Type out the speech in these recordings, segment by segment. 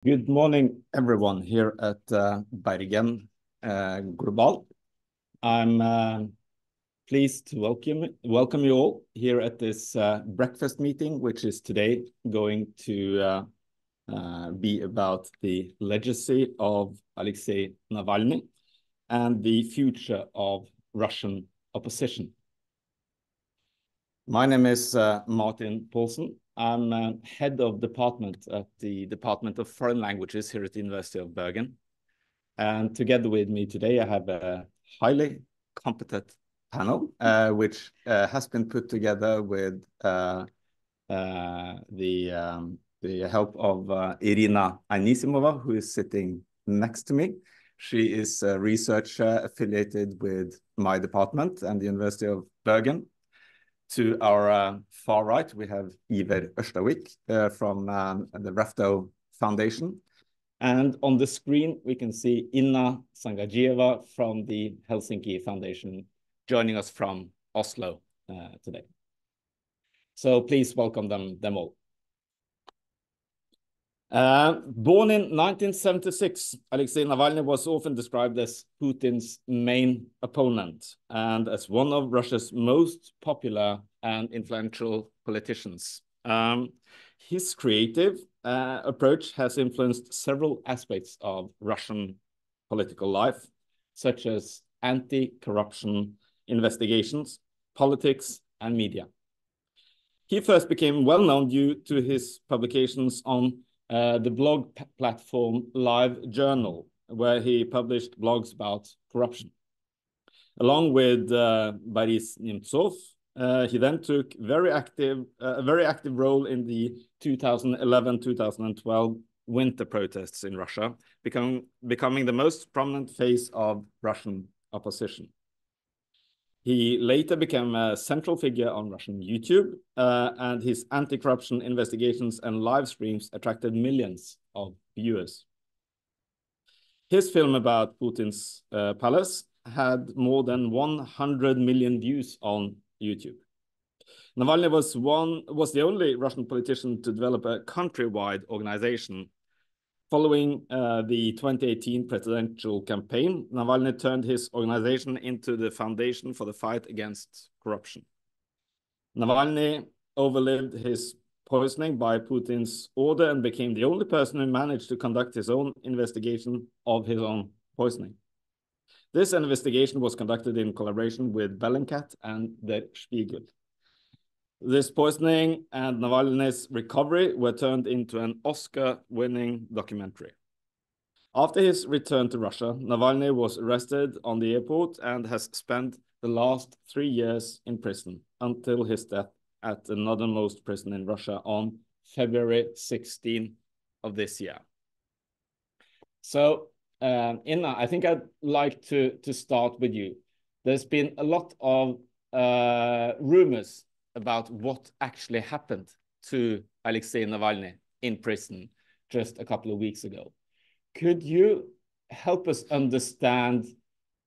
Good morning, everyone, here at Bergen Global. I'm pleased to welcome you all here at this breakfast meeting, which is today going to be about the legacy of Aleksei Navalny and the future of Russian opposition. My name is Martin Paulsen. I'm head of department at the Department of Foreign Languages here at the University of Bergen. And together with me today, I have a highly competent panel, which has been put together with the help of Irina Anisimova, who is sitting next to me. She is a researcher affiliated with my department and the University of Bergen. To our far right, we have Iver Ørstavik from the Rafto Foundation. And on the screen, we can see Sangadzhieva from the Helsinki Foundation joining us from Oslo today. So please welcome them all. Born in 1976, Aleksei Navalny was often described as Putin's main opponent and as one of Russia's most popular and influential politicians. His creative approach has influenced several aspects of Russian political life, such as anti-corruption investigations, politics, and media. He first became well-known due to his publications on the blog platform Live Journal, where he published blogs about corruption. Along with Boris Nemtsov, he then took a very active role in the 2011-2012 winter protests in Russia, becoming the most prominent face of Russian opposition. He later became a central figure on Russian YouTube, and his anti-corruption investigations and live streams attracted millions of viewers. His film about Putin's palace had more than 100 million views on YouTube. Navalny was the only Russian politician to develop a countrywide organization. Following the 2018 presidential campaign, Navalny turned his organization into the Foundation for the Fight Against Corruption. Navalny overlived his poisoning by Putin's order and became the only person who managed to conduct his own investigation of his own poisoning. This investigation was conducted in collaboration with Bellingcat and Der Spiegel. This poisoning and Navalny's recovery were turned into an Oscar-winning documentary. After his return to Russia, Navalny was arrested on the airport and has spent the last 3 years in prison until his death at the northernmost prison in Russia on February 16 of this year. So, Inna, I think I'd like to start with you. There's been a lot of rumors about what actually happened to Aleksei Navalny in prison just a couple of weeks ago. Could you help us understand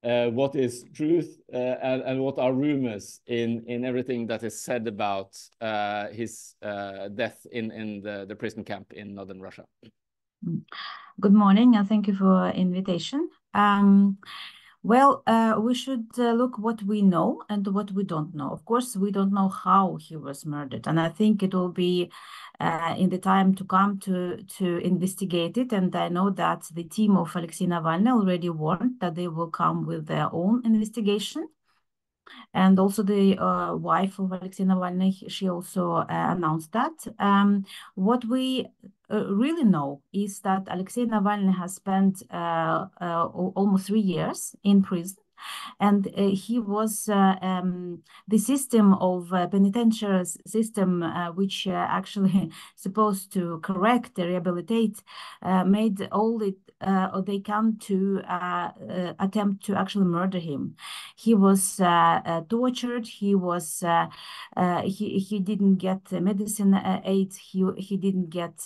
what is truth and what are rumors in everything that is said about his death in the prison camp in northern Russia? Good morning, and thank you for invitation. Well, we should look what we know and what we don't know. Of course, we don't know how he was murdered, and I think it will be in the time to come to investigate it. And I know that the team of Aleksei Navalny already warned that they will come with their own investigation. And also the wife of Aleksei Navalny, she also announced that. What we really know is that Aleksei Navalny has spent almost 3 years in prison. And he was the system of penitentiary system, which actually supposed to correct, rehabilitate, made all it they come to attempt to actually murder him. He was tortured. He was he didn't get medicine aid. He didn't get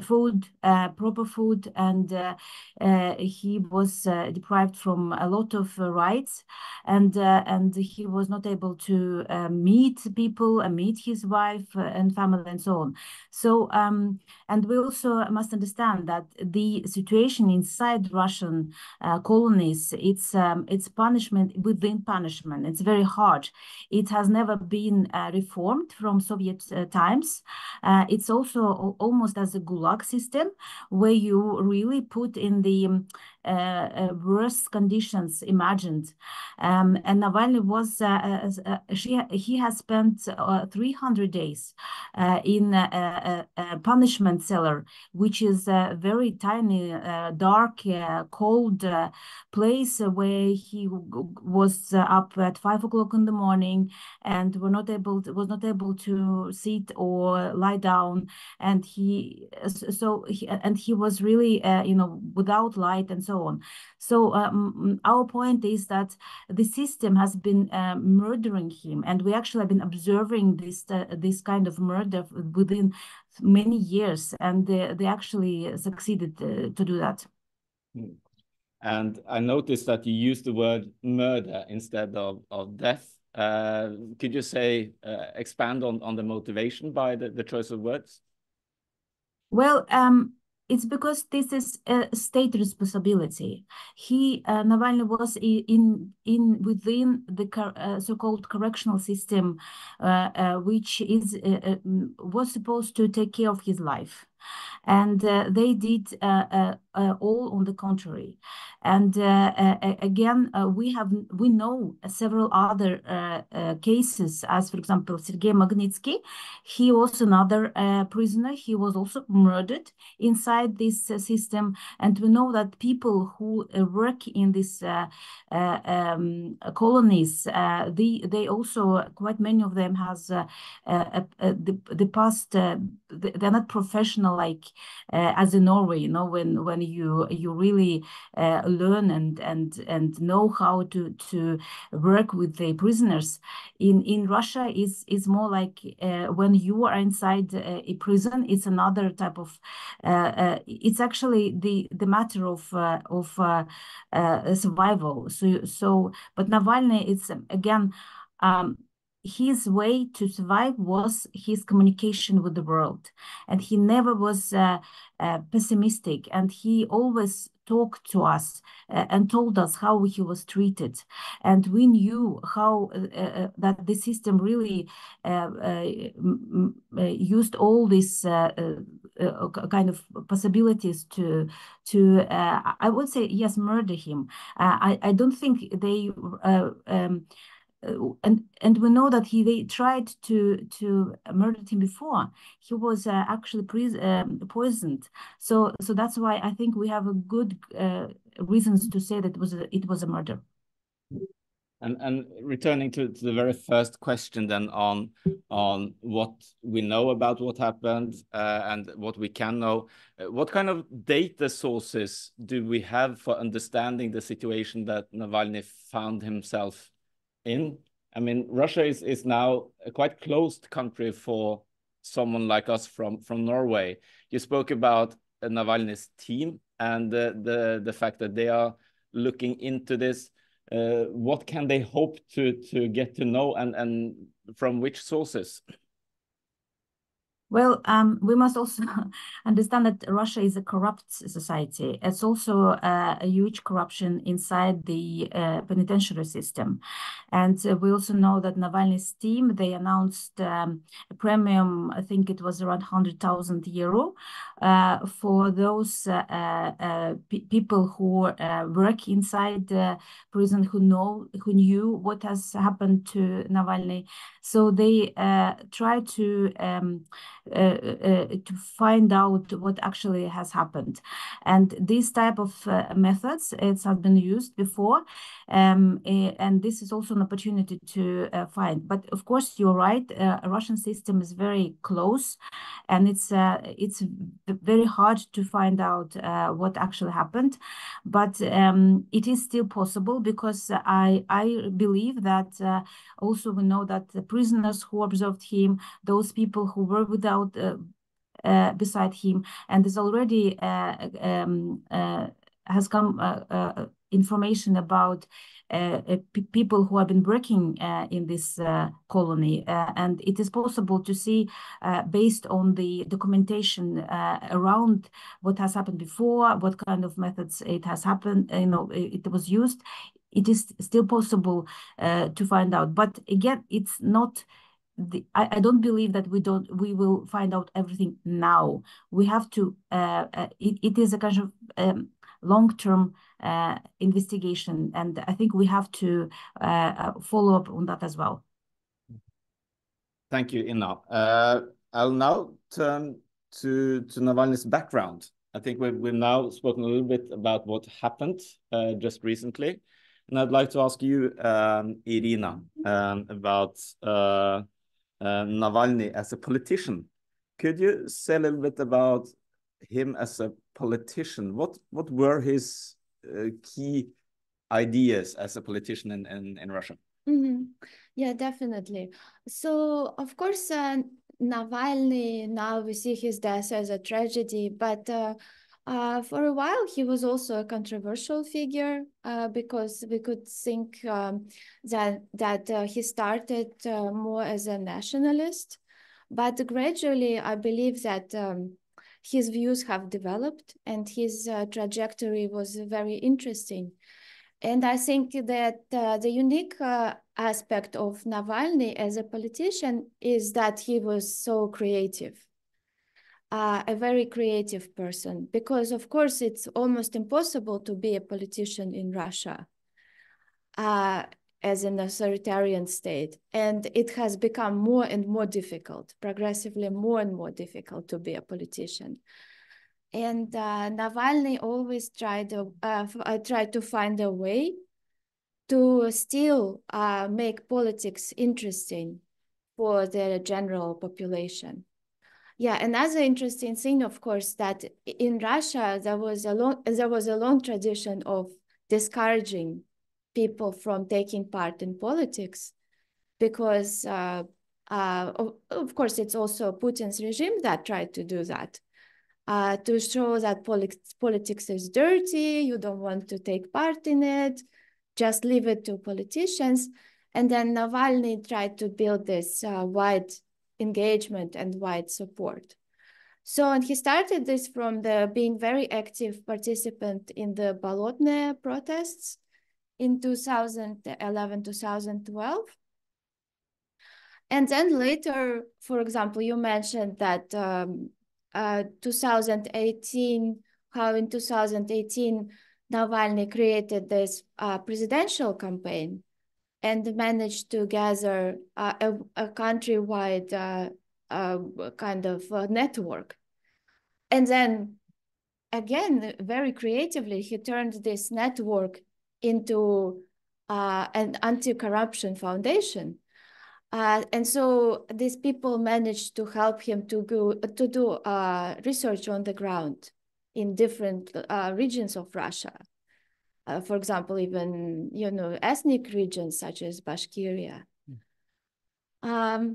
food, proper food, and he was deprived from a lot of rights, and he was not able to meet people and meet his wife and family and so on. So and we also must understand that the situation inside Russian colonies, it's punishment within punishment. It's very hard. It has never been reformed from Soviet times. It's also almost as a gulag system, where you really put in the worst conditions imagined. And Navalny was, he has spent 300 days in a punishment cellar, which is a very tiny, dark, cold place where he was up at 5 o'clock in the morning and was not able to sit or lie down, and he was really without light and so on. So our point is that the system has been murdering him, and we actually have been observing this kind of murder within many years, and they actually succeeded to do that. And I noticed that you used the word murder instead of death. Could you expand on the motivation by the choice of words? Well, it's because this is a state responsibility. Navalny was within the so-called correctional system, which was supposed to take care of his life, and they did all on the contrary. And again, we know several other cases, as for example Sergei Magnitsky. He was another prisoner. He was also murdered inside this system, and we know that people who work in these colonies, they also, quite many of them has the past. They're not professional like as in Norway, when you really learn and know how to work with the prisoners. In Russia is more like when you are inside a prison, it's another type of it's actually the matter of survival. But Navalny, it's again his way to survive was his communication with the world, and he never was pessimistic, and he always talked to us and told us how he was treated, and we knew how that the system really used all these kind of possibilities to I would say, yes, murder him. I don't think they and we know that they tried to murder him before. He was actually poisoned. So that's why I think we have a good reasons to say that it was a murder. And returning to the very first question then on what we know about what happened and what we can know, what kind of data sources do we have for understanding the situation that Navalny found himself in? I mean, Russia is now a quite closed country for someone like us from Norway. You spoke about Navalny's team and the fact that they are looking into this. What can they hope to get to know, and from which sources? Well, we must also understand that Russia is a corrupt society. It's also a huge corruption inside the penitentiary system. And we also know that Navalny's team, they announced a premium, I think it was around 100,000 euro for those people who work inside the prison, who knew what has happened to Navalny. So they try to find out what actually has happened. And this type of methods, it has been used before, and this is also an opportunity to find. But of course, you're right, a Russian system is very close, and it's very hard to find out what actually happened. But it is still possible, because I believe that also we know that the prisoners who observed him, those people who were beside him, and there's already has come information about people who have been working in this colony, and it is possible to see, based on the documentation around what has happened before, what kind of methods it has happened, it was used. It is still possible to find out, but again, it's not. I don't believe that we will find out everything now. We have to. It is a kind of long-term investigation, and I think we have to follow up on that as well. Thank you, Inna. I'll now turn to Navalny's background. I think we've now spoken a little bit about what happened just recently, and I'd like to ask you, Irina, about Navalny as a politician. Could you say a little bit about him as a politician? What were his key ideas as a politician in Russia? Mm-hmm. Yeah, definitely. So, of course, Navalny, now we see his death as a tragedy, but for a while he was also a controversial figure because we could think that he started more as a nationalist, but gradually I believe that his views have developed and his trajectory was very interesting. And I think that the unique aspect of Navalny as a politician is that he was so creative, a very creative person, because of course it's almost impossible to be a politician in Russia as an authoritarian state. And it has become more and more difficult, progressively more and more difficult to be a politician. And Navalny always tried to find a way to still make politics interesting for the general population. Yeah, another interesting thing, of course, that in Russia there was a long tradition of discouraging people from taking part in politics, because of course it's also Putin's regime that tried to do that. To show that politics is dirty, you don't want to take part in it, just leave it to politicians. And then Navalny tried to build this wide engagement and wide support. So, and he started this from being very active participant in the Bolotnaya protests in 2011, 2012. And then later, for example, you mentioned that 2018, how in 2018, Navalny created this presidential campaign and managed to gather a countrywide kind of network. And then again, very creatively, he turned this network into an anti-corruption foundation. And so these people managed to help him to do research on the ground in different regions of Russia. For example, even, ethnic regions such as Bashkiria. Yeah,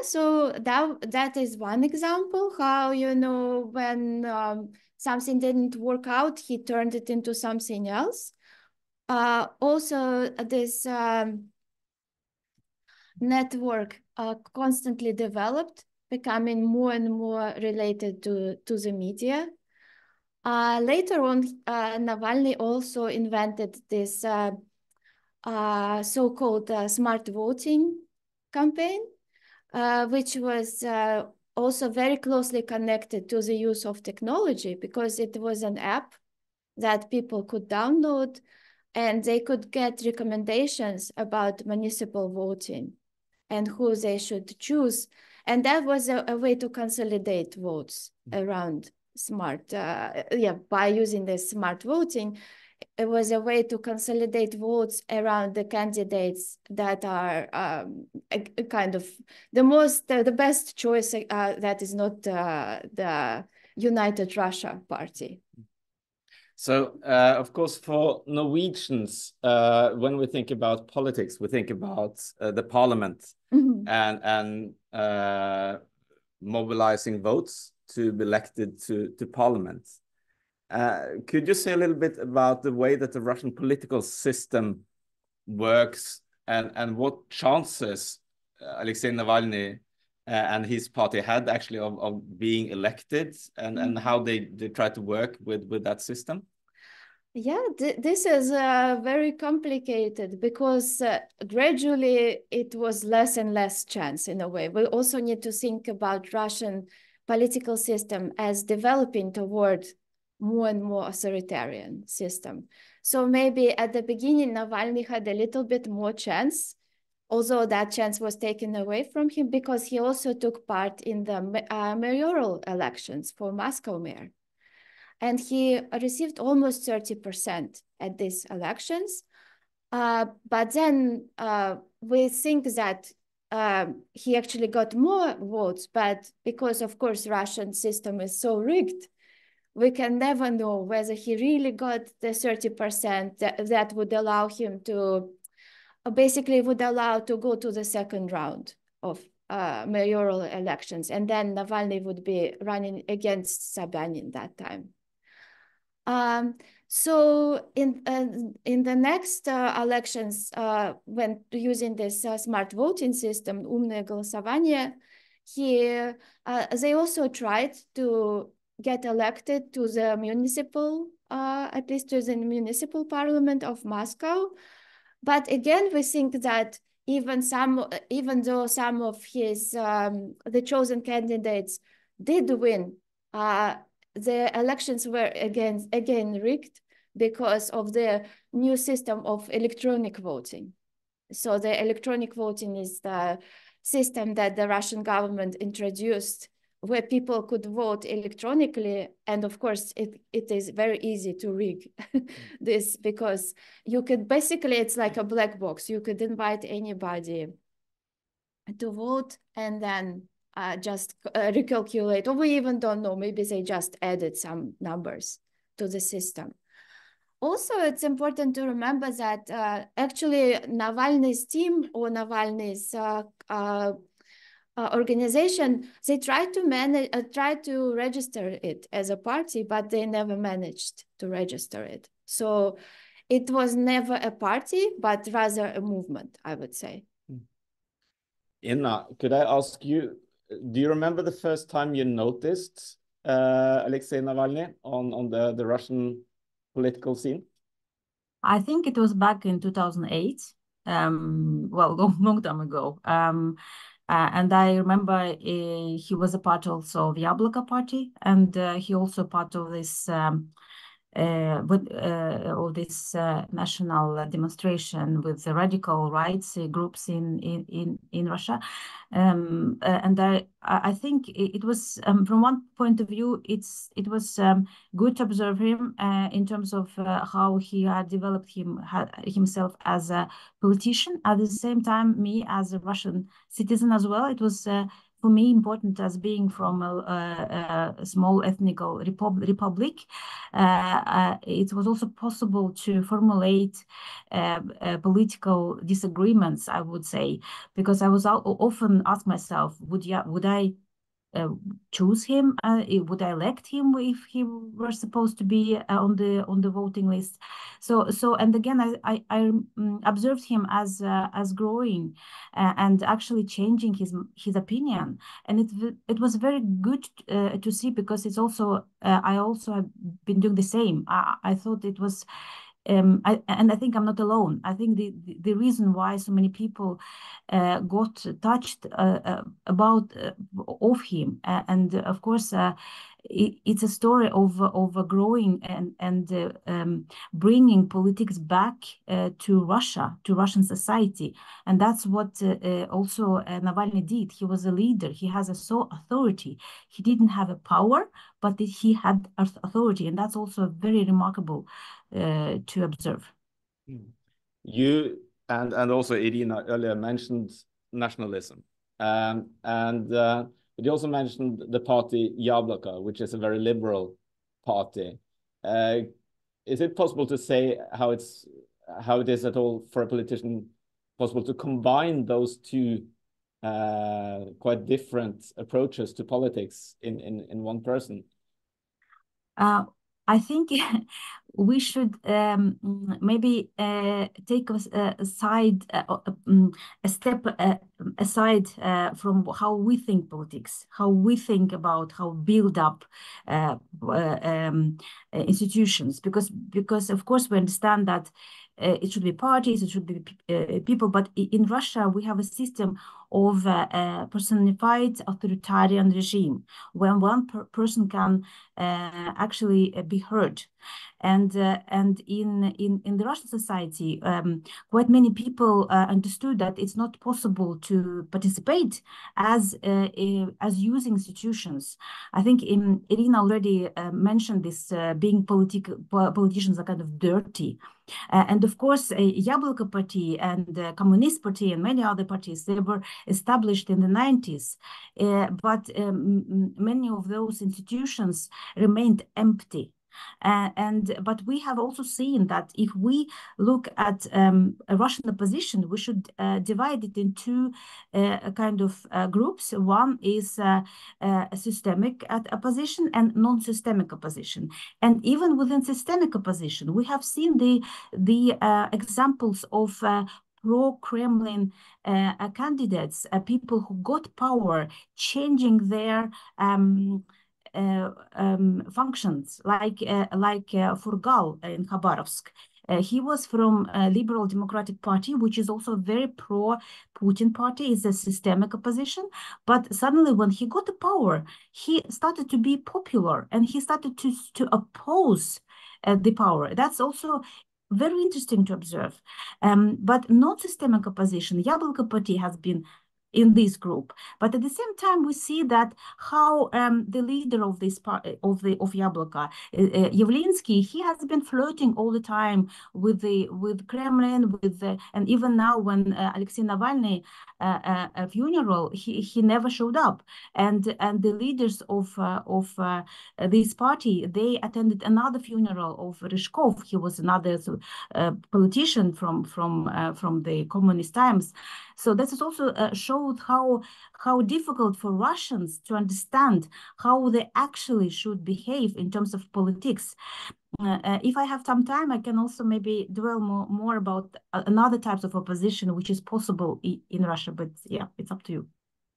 so that is one example how, when something didn't work out, he turned it into something else. Also, this network constantly developed, becoming more and more related to the media. Later on, Navalny also invented this so-called smart voting campaign, which was also very closely connected to the use of technology, because it was an app that people could download and they could get recommendations about municipal voting and who they should choose. And that was a way to consolidate votes around by using this smart voting. It was a way to consolidate votes around the candidates that are kind of the best choice that is not the United Russia Party. So, of course, for Norwegians, when we think about politics, we think about the parliament and mobilizing votes to be elected to parliament. Could you say a little bit about the way that the Russian political system works and what chances Aleksei Navalny and his party had actually of being elected and how they try to work with that system? Yeah, this is very complicated because gradually it was less and less chance in a way. We also need to think about Russian political system as developing toward more and more authoritarian system. So maybe at the beginning, Navalny had a little bit more chance, although that chance was taken away from him because he also took part in the mayoral elections for Moscow mayor. And he received almost 30% at these elections. But then we think that he actually got more votes, but because of course Russian system is so rigged, we can never know whether he really got the 30% that would allow him to, basically would allow to go to the second round of mayoral elections. And then Navalny would be running against Sobyanin that time. So in the next elections, when using this smart voting system, умное голосование, they also tried to get elected to the municipal, at least to the municipal parliament of Moscow. But again, we think that even though some of his the chosen candidates did win, the elections were again rigged because of the new system of electronic voting. So the electronic voting is the system that the Russian government introduced where people could vote electronically. And of course, it is very easy to rig this because you could basically, it's like a black box. You could invite anybody to vote and then just recalculate, or we even don't know, maybe they just added some numbers to the system. Also, it's important to remember that actually Navalny's team or Navalny's organization, they tried to register it as a party, but they never managed to register it. So it was never a party, but rather a movement, I would say. Irina, could I ask you, do you remember the first time you noticed Aleksei Navalny on the Russian political scene? I think it was back in 2008, well, long time ago. And I remember he was a part also of the Yabloko party, and he also part of this national demonstration with the radical rights groups in Russia, and I think it was from one point of view it was good to observe him in terms of how he had developed himself as a politician. At the same time, me as a Russian citizen as well, it was for me important as being from a small ethnic republic. It was also possible to formulate political disagreements, I would say, because I was often ask myself, would I choose him? Would I elect him if he were supposed to be on the voting list? So and again, I observed him as growing and actually changing his opinion, and it was very good to see, because it's also I also have been doing the same. I thought it was. I think I'm not alone. I think the reason why so many people got touched about of him, and of course it's a story of growing and bringing politics back to Russia, to Russian society, and that's what also Navalny did. He was a leader. He has authority. He didn't have a power, but he had authority, and that's also very remarkable to observe. You and also Irina earlier mentioned nationalism, and you also mentioned the party Yabloko, which is a very liberal party. Is it possible to say how it is at all for a politician possible to combine those two quite different approaches to politics in one person? I think we should maybe take a step aside from how we think politics, how we think about how build up institutions, because of course we understand that it should be parties, it should be people, but in Russia we have a system of personified authoritarian regime when one person can actually be heard. And in the Russian society, quite many people understood that it's not possible to participate as using institutions. I think Irina already mentioned this, being politicians are kind of dirty. And of course, Yabloko Party and the Communist Party and many other parties, they were established in the 90s. But many of those institutions remained empty. But we have also seen that if we look at a Russian opposition, we should divide it into kind of groups. One is a systemic opposition and non-systemic opposition. And even within systemic opposition, we have seen the examples of pro-Kremlin candidates, people who got power, changing their functions, like Furgal in Khabarovsk. He was from Liberal Democratic Party, which is also very pro-Putin party, is a systemic opposition. But suddenly when he got the power, he started to be popular and he started to oppose the power. That's also very interesting to observe. But not systemic opposition, Yabloko Party has been in this group, but at the same time we see that how the leader of this part of Yabloko, Yavlinsky, he has been flirting all the time with Kremlin, and even now when Aleksei Navalnyj funeral, he never showed up, and the leaders of this party, they attended another funeral of Ryzhkov. He was another politician from the communist times. So this is also showed how difficult for Russians to understand how they actually should behave in terms of politics. If I have some time, I can also maybe dwell more about another types of opposition which is possible in Russia. But yeah, it's up to you.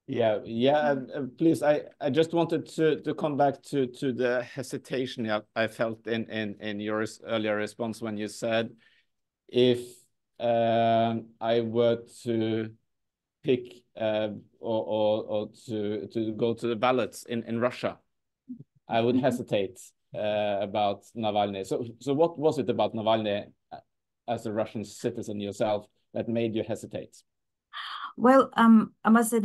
Yeah. Please, I just wanted to come back to the hesitation I felt in your earlier response when you said, if I were to pick or to go to the ballots in Russia, I would hesitate about Navalny. So what was it about Navalny as a Russian citizen yourself that made you hesitate? Well, I must say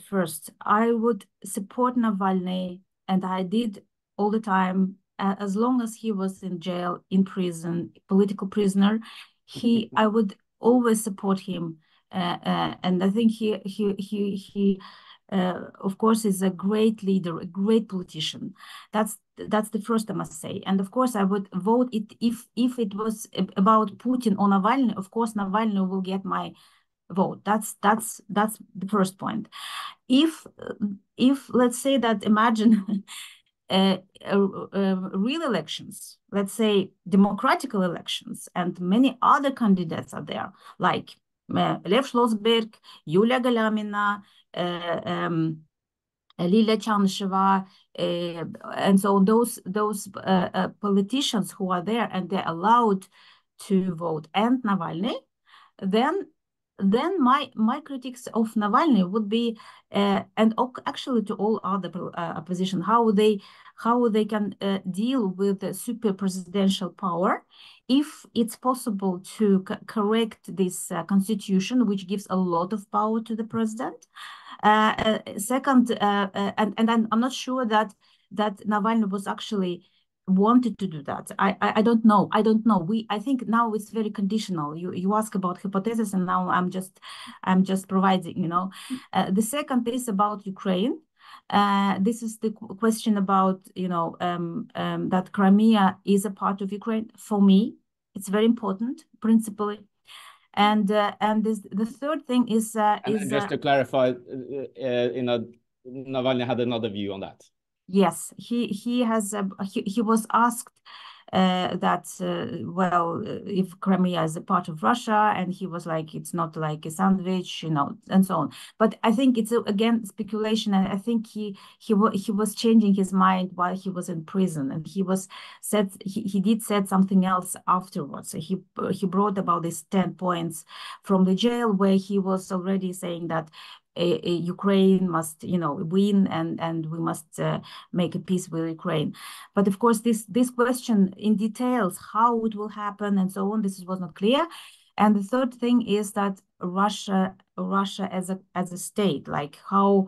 first, I would support Navalny, and I did all the time, as long as he was in jail, in prison, political prisoner. I would always support him, and I think he of course is a great leader, a great politician. That's the first I must say. And of course I would vote it if it was about Putin or Navalny. Of course Navalny will get my vote. That's the first point. If let's say that, imagine real elections, let's say democratic elections, and many other candidates are there, like Lev Schlossberg, Yulia Galamina, Lilia Chansheva, and so those politicians who are there and they're allowed to vote, and Navalny, then my critics of Navalny would be, and actually to all other opposition, how they can deal with the super presidential power, if it's possible to correct this constitution, which gives a lot of power to the president. Second, and I'm not sure that Navalny was actually wanted to do that. I don't know. I think now it's very conditional. You ask about hypothesis, and now I'm just providing, the second is about Ukraine. This is the question about, that Crimea is a part of Ukraine. For me, it's very important, principally. And the third thing is just to clarify, Navalny had another view on that. Yes, he has he was asked that well, if Crimea is a part of Russia, and he was like, it's not like a sandwich, you know, and so on. But I think it's again speculation, and I think he was changing his mind while he was in prison, and he did said something else afterwards. He brought about these 10 points from the jail, where he was already saying that Ukraine must, you know, win, and we must make a peace with Ukraine. But of course, this question in details, how it will happen and so on, this was not clear. And the third thing is that Russia as a state, like how,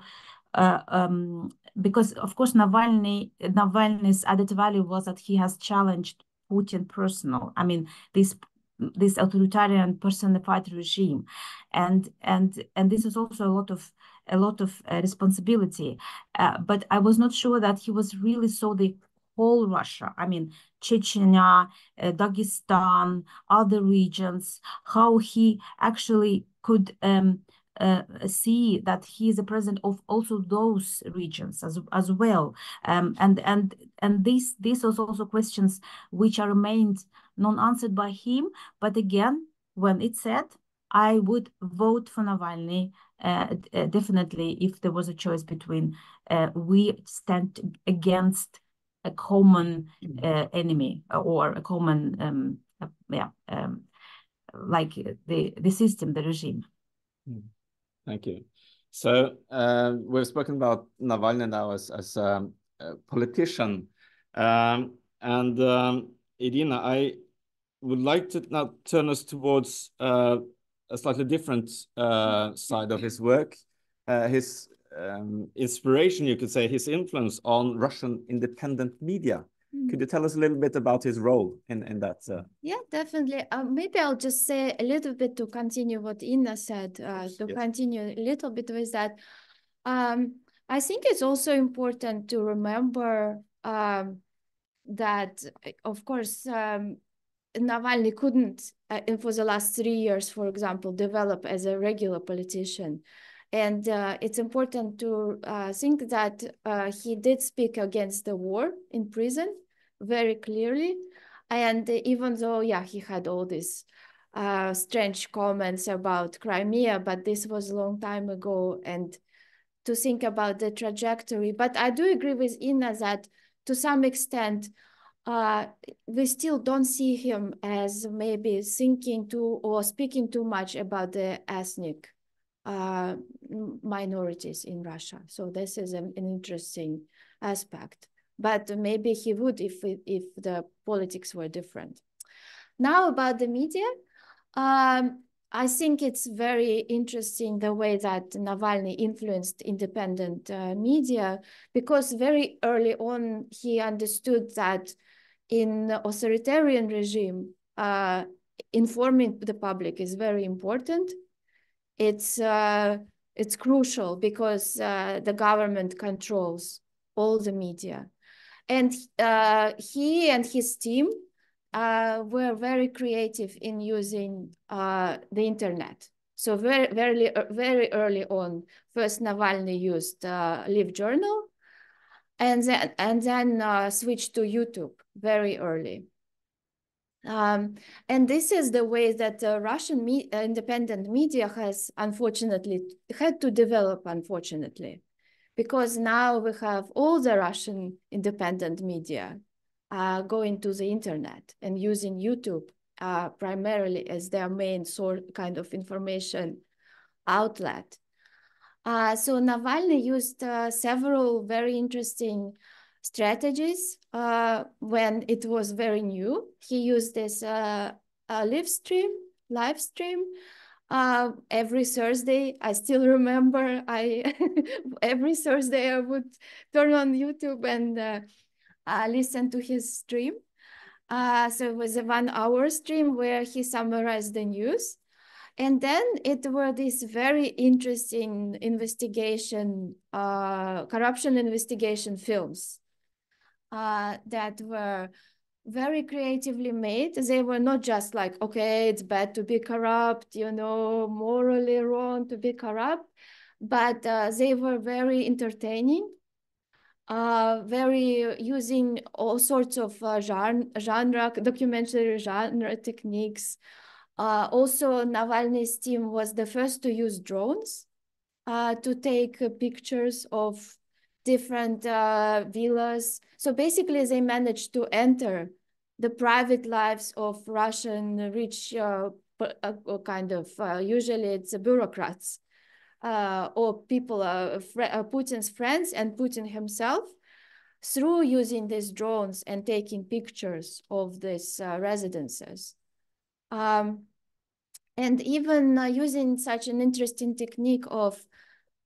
because of course Navalny's added value was that he has challenged Putin personal. I mean, this authoritarian personified regime, and this is also a lot of responsibility. But I was not sure that he was really saw the whole Russia. I mean, Chechnya, Dagestan, other regions, how he actually could see that he is the president of also those regions as well. And these was also questions which are remained non-answered by him. But again, when it's said, I would vote for Navalny definitely if there was a choice between we stand against a common enemy or a common like the system, the regime. Thank you. So we've spoken about Navalny now as a politician, and Irina, I would like to now turn us towards a slightly different side of his work, his inspiration, you could say, his influence on Russian independent media. Could you tell us a little bit about his role in that? Yeah, definitely. Maybe I'll just say a little bit to continue what Inna said, continue a little bit with that. I think it's also important to remember that, of course, Navalny couldn't, for the last 3 years, for example, develop as a regular politician. And it's important to think that he did speak against the war in prison very clearly. And even though, yeah, he had all these strange comments about Crimea, but this was a long time ago, and to think about the trajectory. But I do agree with Inna that to some extent, we still don't see him as maybe thinking too or speaking too much about the ethnic minorities in Russia. So this is an interesting aspect. But maybe he would if the politics were different. Now about the media, I think it's very interesting the way that Navalny influenced independent media, because very early on he understood that in authoritarian regime, informing the public is very important. It's crucial because the government controls all the media. And he and his team were very creative in using the internet. So very early on, first Navalny used LiveJournal, and then switched to YouTube very early. And this is the way that the Russian independent media has unfortunately had to develop, unfortunately, because now we have all the Russian independent media going to the internet and using YouTube primarily as their main source, kind of information outlet. So Navalny used several very interesting strategies when it was very new. He used this live stream every Thursday. I still remember every Thursday I would turn on YouTube and listen to his stream. So it was a 1-hour stream where he summarized the news. And then it were these very interesting investigation, corruption investigation films that were very creatively made. They were not just like, okay, it's bad to be corrupt, you know, morally wrong to be corrupt, but they were very entertaining. very using all sorts of documentary genre techniques. Also, Navalny's team was the first to use drones to take pictures of different villas. So basically, they managed to enter the private lives of Russian rich kind of, usually it's bureaucrats or people, Putin's friends and Putin himself, through using these drones and taking pictures of these residences. And even using such an interesting technique of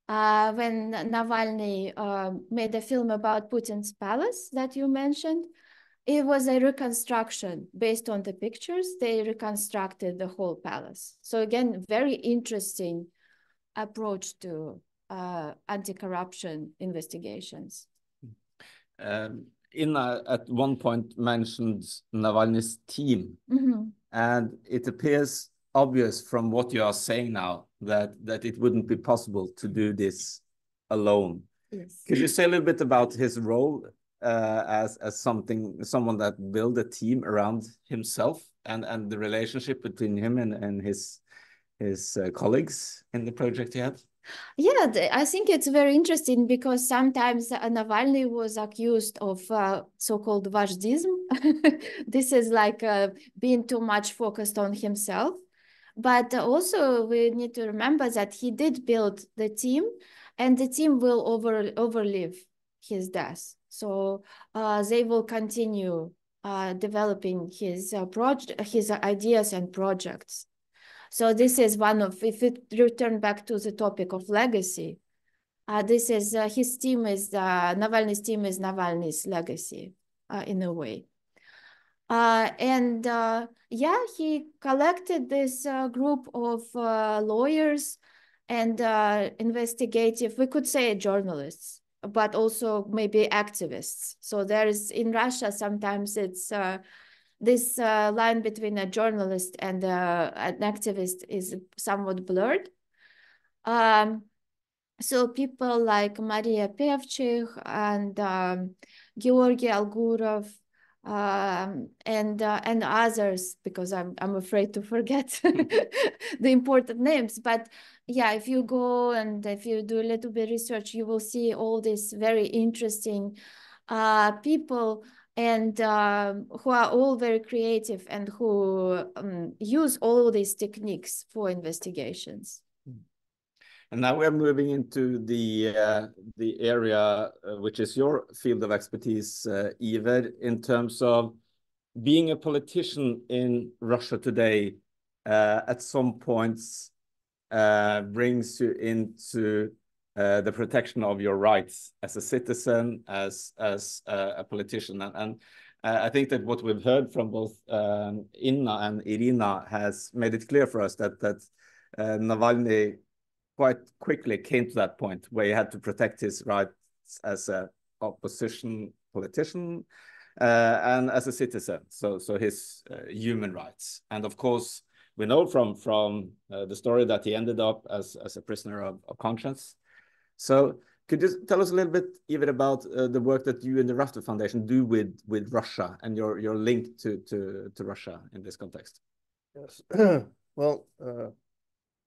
when Navalny made a film about Putin's palace that you mentioned, it was a reconstruction based on the pictures. They reconstructed the whole palace. So again, very interesting approach to anti-corruption investigations. Inna at one point mentioned Navalny's team, and it appears obvious from what you are saying now that it wouldn't be possible to do this alone. Yes. Could you say a little bit about his role as someone that built a team around himself, and the relationship between him and his colleagues in the project he had? Yeah, I think it's very interesting because sometimes Navalny was accused of so-called vazhdism. This is like being too much focused on himself. But also we need to remember that he did build the team, and the team will overlive his death. So they will continue developing his ideas and projects. So this is one of, if we return back to the topic of legacy, this is his team is, Navalny's team is Navalny's legacy in a way. Yeah, he collected this group of lawyers and investigative, we could say journalists, but also maybe activists. So there's, in Russia, sometimes it's this line between a journalist and an activist is somewhat blurred. So people like Maria Pevchik and Georgy Algurov, and others, because I'm afraid to forget the important names. But yeah, if you go and if you do a little bit of research, you will see all these very interesting people, and who are all very creative and who use all these techniques for investigations. And now we're moving into the area which is your field of expertise, Iver, in terms of being a politician in Russia today. At some points, brings you into the protection of your rights as a citizen, as a politician, and I think that what we've heard from both Inna and Irina has made it clear for us that Navalny quite quickly came to that point where he had to protect his rights as an opposition politician and as a citizen, so his human rights. And of course, we know from the story that he ended up as a prisoner of conscience. So could you tell us a little bit even about the work that you and the Rafto Foundation do with Russia and your link to Russia in this context? Yes. Well,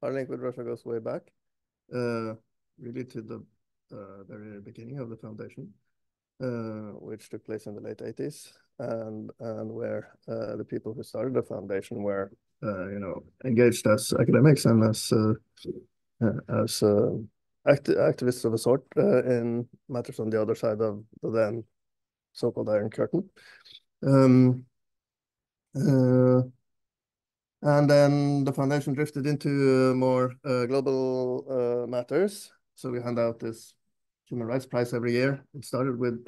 our link with Russia goes way back, really to the very beginning of the foundation, which took place in the late 80s, and where the people who started the foundation were, engaged as academics and as activists of a sort in matters on the other side of the then so-called Iron Curtain. And then the foundation drifted into more global matters. So we hand out this Human Rights Prize every year. It started with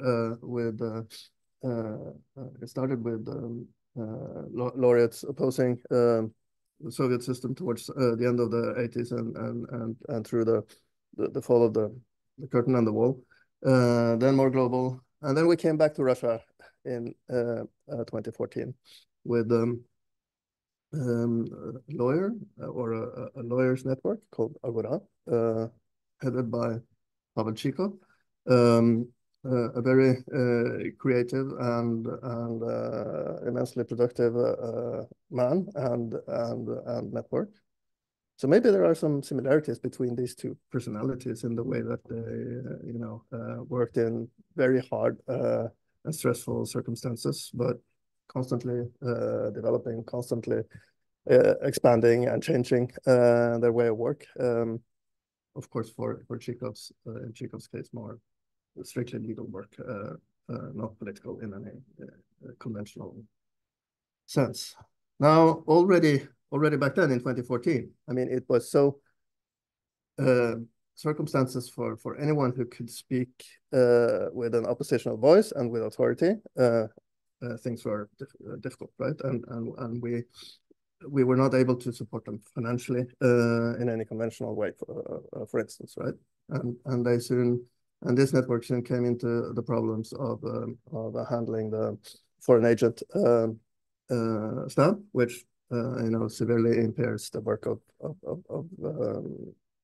laureates opposing the Soviet system towards the end of the 80s and through the fall of the curtain and the wall. Then more global, and then we came back to Russia in 2014 with lawyer or a lawyers network called Agora, headed by Pavel Chiko, a very creative and immensely productive man and network. So maybe there are some similarities between these two personalities in the way that they, worked in very hard and stressful circumstances, but constantly developing, constantly expanding and changing their way of work. Of course, for Chekhov's, in Chekhov's case, more strictly legal work, not political in any conventional sense. Now, already back then in 2014, I mean, it was so circumstances for anyone who could speak with an oppositional voice and with authority, things were difficult, right? And we were not able to support them financially in any conventional way, for instance, right? And this network soon came into the problems of handling the foreign agent stamp, which severely impairs the work of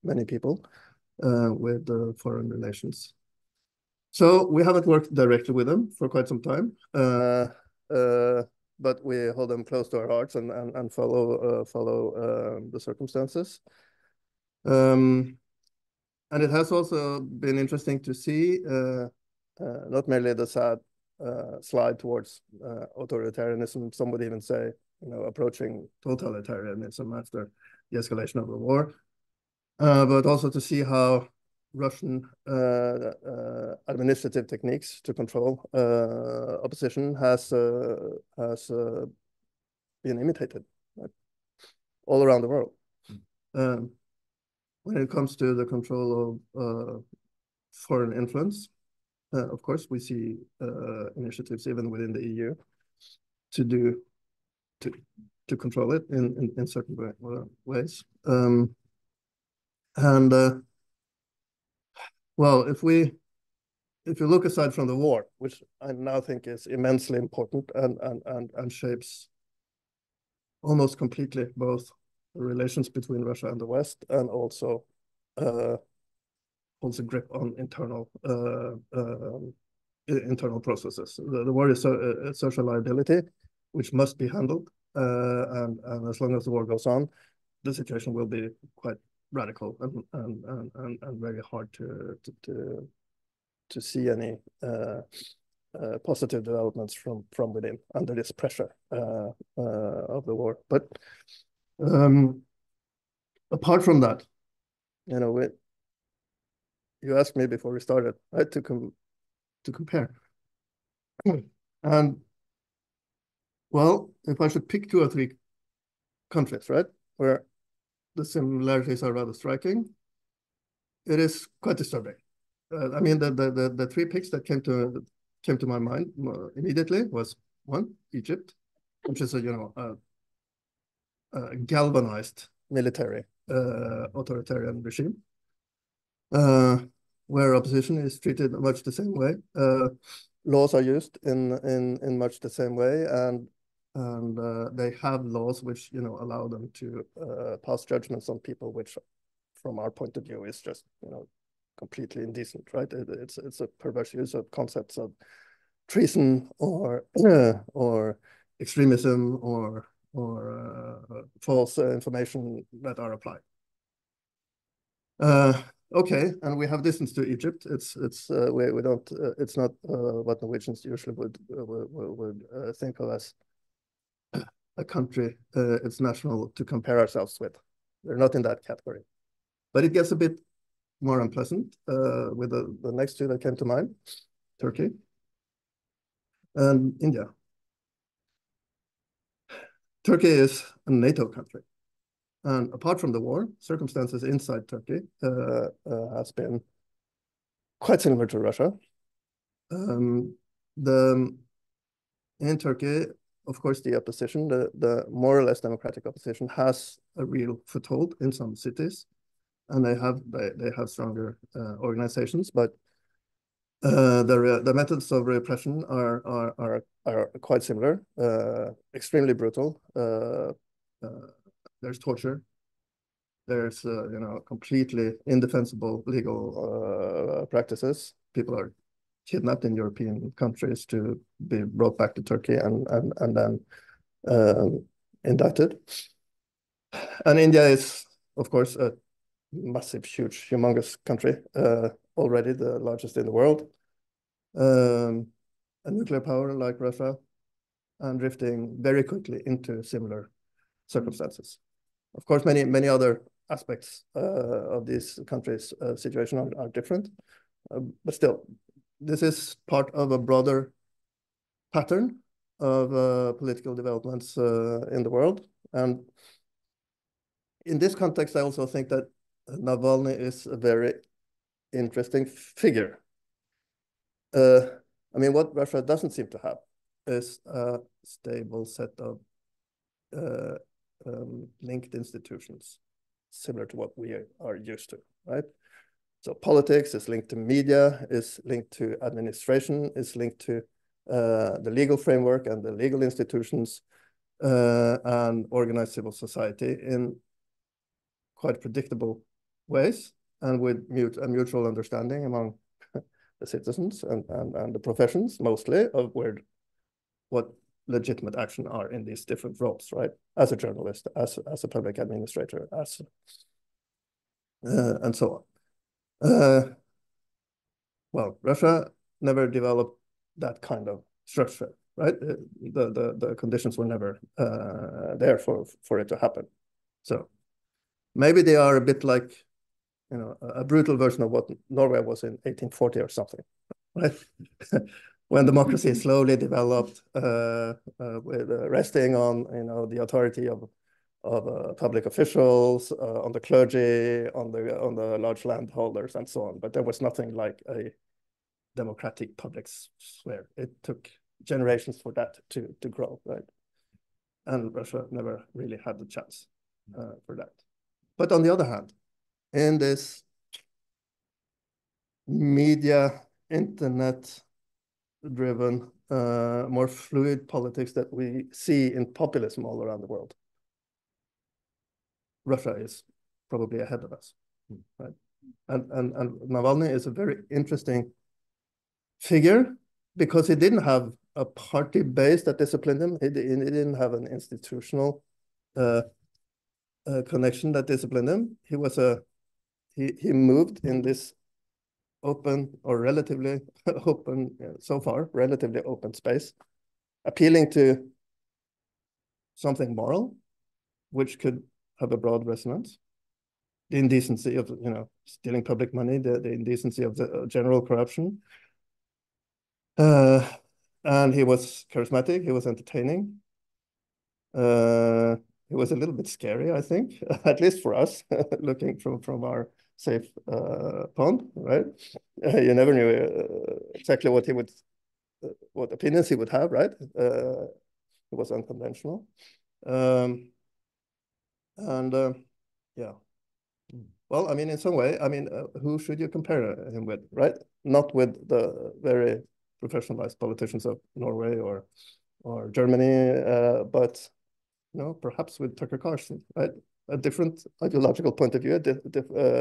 many people with foreign relations. So we haven't worked directly with them for quite some time, but we hold them close to our hearts and follow the circumstances. And it has also been interesting to see not merely the sad slide towards authoritarianism, some would even say, approaching totalitarianism after the escalation of the war, but also to see how Russian administrative techniques to control opposition has been imitated, right, all around the world. When it comes to the control of foreign influence, of course, we see initiatives even within the EU to control it in certain ways. Well, if you look aside from the war, which I now think is immensely important and shapes almost completely both the relations between Russia and the West, and also holds a grip on internal processes. The war is a social liability, which must be handled, and as long as the war goes on, the situation will be quite radical and very hard to see any positive developments from within under this pressure of the war. But apart from that, you asked me before we started, right, to compare. And well, if I should pick 2 or 3 countries, right, where the similarities are rather striking, it is quite disturbing. I mean, the 3 picks that came to my mind immediately was 1, Egypt, which is a galvanized military authoritarian regime, where opposition is treated much the same way. Laws are used in much the same way, and they have laws which allow them to pass judgments on people, which, from our point of view, is just completely indecent, right? It's a perverse use of concepts of treason or extremism or false information that are applied. Okay, and we have distance to Egypt. We don't. It's not what Norwegians usually would think of as a country, its national, to compare ourselves with. We're not in that category. But it gets a bit more unpleasant with the next 2 that came to mind: Turkey and India. Turkey is a NATO country. And apart from the war, circumstances inside Turkey has been quite similar to Russia. In Turkey, of course, the opposition, the more or less democratic opposition, has a real foothold in some cities, and they have stronger organizations. But the methods of repression are quite similar, extremely brutal. There's torture. There's completely indefensible legal practices. People are kidnapped in European countries to be brought back to Turkey and then indicted. And India is, of course, a massive, huge, humongous country, already the largest in the world. A nuclear power like Russia, and drifting very quickly into similar circumstances. Of course, many other aspects of these countries' situation are different, but still, this is part of a broader pattern of political developments in the world. And in this context, I also think that Navalny is a very interesting figure. I mean, what Russia doesn't seem to have is a stable set of linked institutions, similar to what we are used to, right? So politics is linked to media, is linked to administration, is linked to the legal framework and the legal institutions, and organized civil society in quite predictable ways, and with a mutual understanding among the citizens and the professions, mostly, of what legitimate action are in these different roles, right? As a journalist, as a public administrator, and so on. Well, Russia never developed that kind of structure, right? The conditions were never there for it to happen. So maybe they are a bit like, you know, a brutal version of what Norway was in 1840 or something, right? When democracy slowly developed, with resting on, you know, the authority of public officials, on the clergy, on the large landholders, and so on. But there was nothing like a democratic public sphere. It took generations for that to grow, right? And Russia never really had the chance for that. But on the other hand, in this media, internet-driven, more fluid politics that we see in populism all around the world, Russia is probably ahead of us, right? And Navalny is a very interesting figure because he didn't have a party base that disciplined him. He didn't have an institutional connection that disciplined him. He was he moved in this open, or relatively open, so far, relatively open space, appealing to something moral, which could have a broad resonance. The indecency of, you know, stealing public money, the indecency of the general corruption. And he was charismatic, he was entertaining. It was a little bit scary, I think, at least for us, looking from our safe pond, right? You never knew exactly what what opinions he would have, right? It was unconventional. Yeah. Well, I mean, in some way, I mean, who should you compare him with, right? Not with the very professionalized politicians of Norway or Germany, but, you know, perhaps with Tucker Carlson, right? A different ideological point of view, a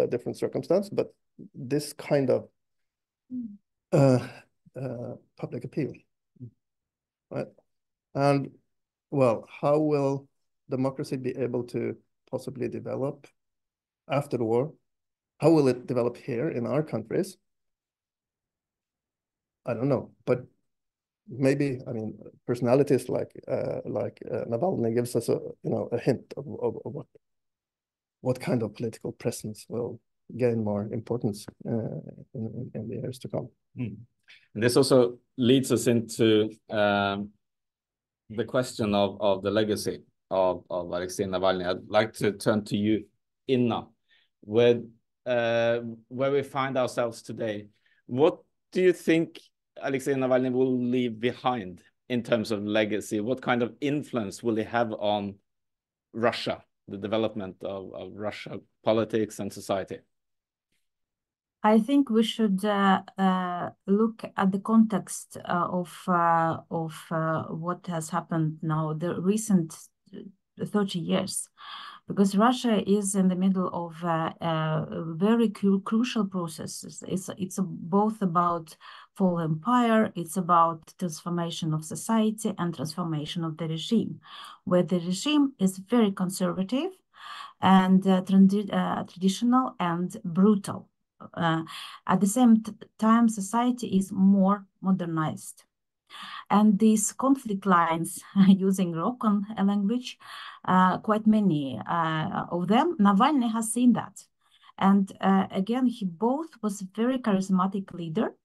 different circumstance, but this kind of public appeal, right? And, well, how will democracy be able to possibly develop after the war? How will it develop here in our countries? I don't know, but maybe, I mean, personalities like Navalny gives us a hint of what kind of political presence will gain more importance in the years to come. And this also leads us into the question of the legacy of Aleksei Navalny. I'd like to turn to you, Irina, where we find ourselves today. What do you think Aleksei Navalny will leave behind in terms of legacy? What kind of influence will he have on Russia, the development of Russia politics and society? I think we should look at the context of what has happened now, the recent 30 years, because Russia is in the middle of very crucial processes. It's both about fall empire. It's about transformation of society and transformation of the regime, where the regime is very conservative and traditional and brutal. At the same time, society is more modernized. And these conflict lines, using Rokan language, quite many of them, Navalny has seen that. And again, he both was a very charismatic leader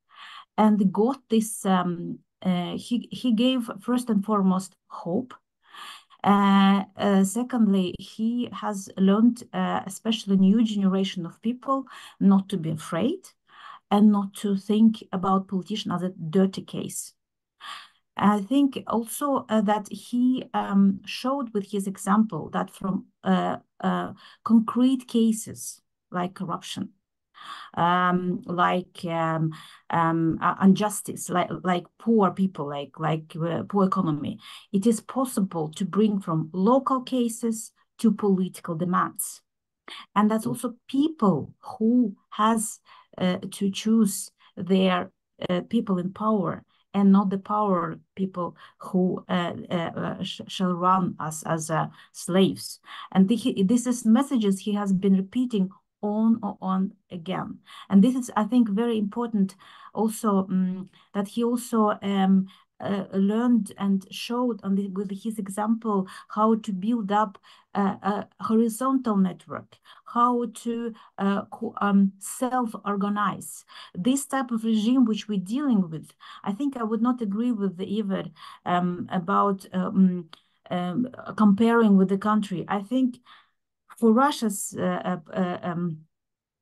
and got this, he gave first and foremost hope. Secondly, he has learned, especially new generation of people, not to be afraid and not to think about politicians as a dirty case. I think also that he showed with his example that from concrete cases like corruption, like injustice, like poor people, like poor economy, it is possible to bring from local cases to political demands. And that's also people who has to choose their people in power, and not the power people who shall run us as slaves. And this is messages he has been repeating on again. And this is, I think, very important also that he also learned and showed with his example how to build up a horizontal network, how to self-organize. This type of regime which we're dealing with, I think I would not agree with the Iver about comparing with the country. I think for Russia's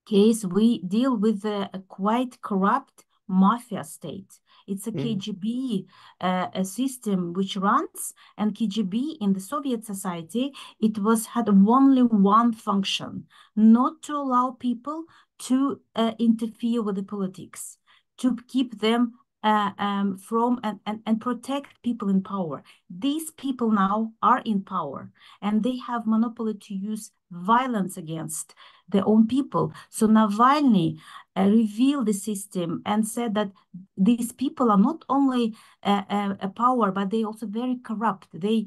case, we deal with a quite corrupt mafia state. It's a KGB a system which runs, and KGB in the Soviet society, it had only one function: not to allow people to interfere with the politics, to keep them from and protect people in power. These people now are in power, and they have monopoly to use violence against their own people. So Navalny revealed the system and said that these people are not only a power, but they also very corrupt. They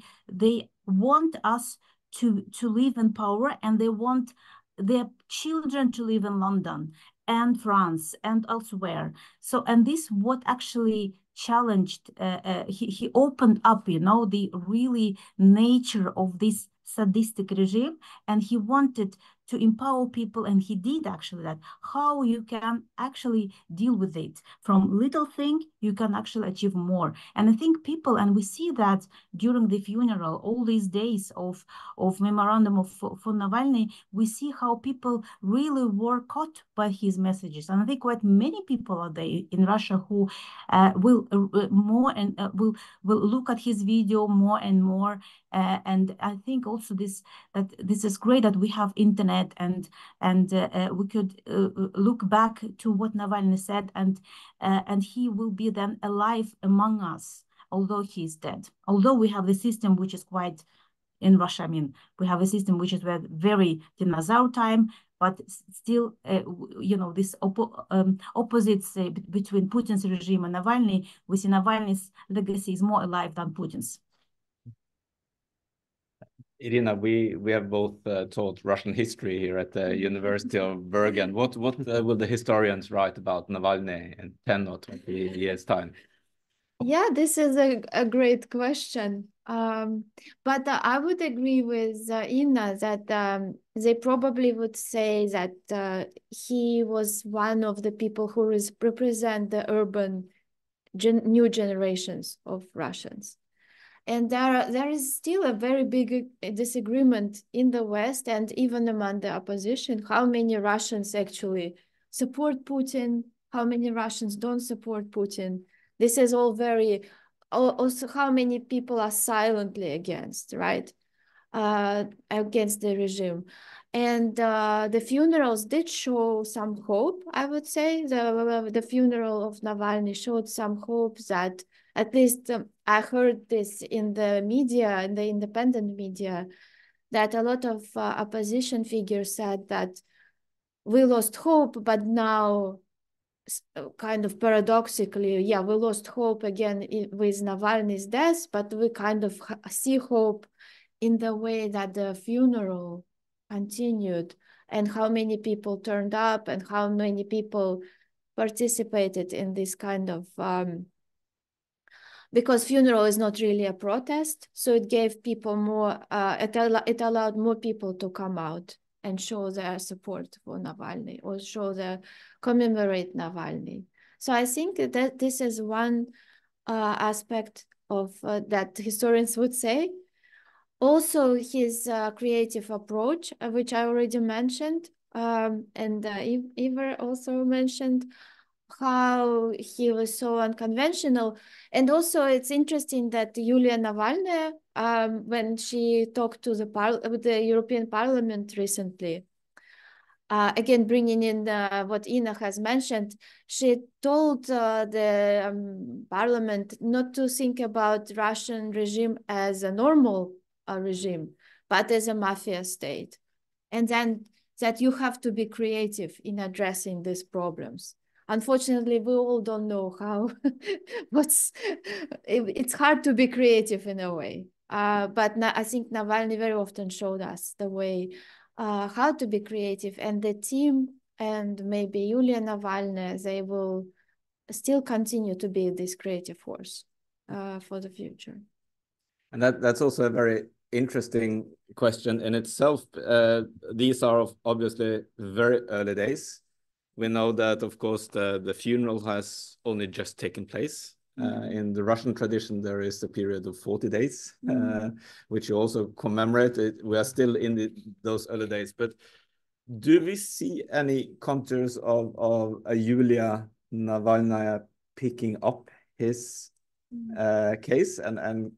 want us to live in power, and they want their children to live in London and France and elsewhere. So, and this what actually challenged, he opened up, you know, the really nature of this sadistic regime, and he wanted to empower people, and he did actually that. How you can actually deal with it. From little thing, you can actually achieve more. And I think people, and we see that during the funeral, all these days of memorandum for Navalny, we see how people really were caught by his messages. And I think quite many people are there in Russia who will more and will look at his video more and more. And I think also this is great that we have internet, and we could look back to what Navalny said, and he will be then alive among us, although he is dead. Although we have the system which is quite in Russia, I mean, we have a system which is very dinosaur time, but still, you know, this opposites between Putin's regime and Navalny. We see Navalny's legacy is more alive than Putin's. Irina, we have both taught Russian history here at the University of Bergen. What will the historians write about Navalny in 10 or 20 years' time? Yeah, this is a great question. But I would agree with Inna that they probably would say that he was one of the people who represent the urban new generations of Russians. And there is still a very big disagreement in the West and even among the opposition, how many Russians actually support Putin, how many Russians don't support Putin. This is all very, also how many people are silently against, right? Against the regime. And the funerals did show some hope, I would say. The funeral of Navalny showed some hope that, at least I heard this in the media, in the independent media, that a lot of opposition figures said that we lost hope, but now kind of paradoxically, yeah, we lost hope again with Navalny's death, but we kind of see hope in the way that the funeral continued and how many people turned up and how many people participated in this kind of, because funeral is not really a protest, so it gave people more, it allowed more people to come out and show their support for Navalny or commemorate Navalny. So I think that this is one aspect of that historians would say. Also, his creative approach, which I already mentioned, and Iver also mentioned, how he was so unconventional. And also it's interesting that Yulia Navalny, when she talked to the European Parliament recently, again, bringing in what Ina has mentioned, she told the parliament not to think about Russian regime as a normal regime, but as a mafia state. And then that you have to be creative in addressing these problems. Unfortunately, we all don't know how, it's hard to be creative in a way. But I think Navalny very often showed us the way how to be creative, and the team and maybe Yulia Navalny, they will still continue to be this creative force for the future. And that's also a very interesting question in itself. These are obviously very early days. We know that, of course, the funeral has only just taken place. In the Russian tradition, there is a period of 40 days, which you also commemorate. We are still in those early days. But do we see any contours of a Yulia Navalny picking up his case and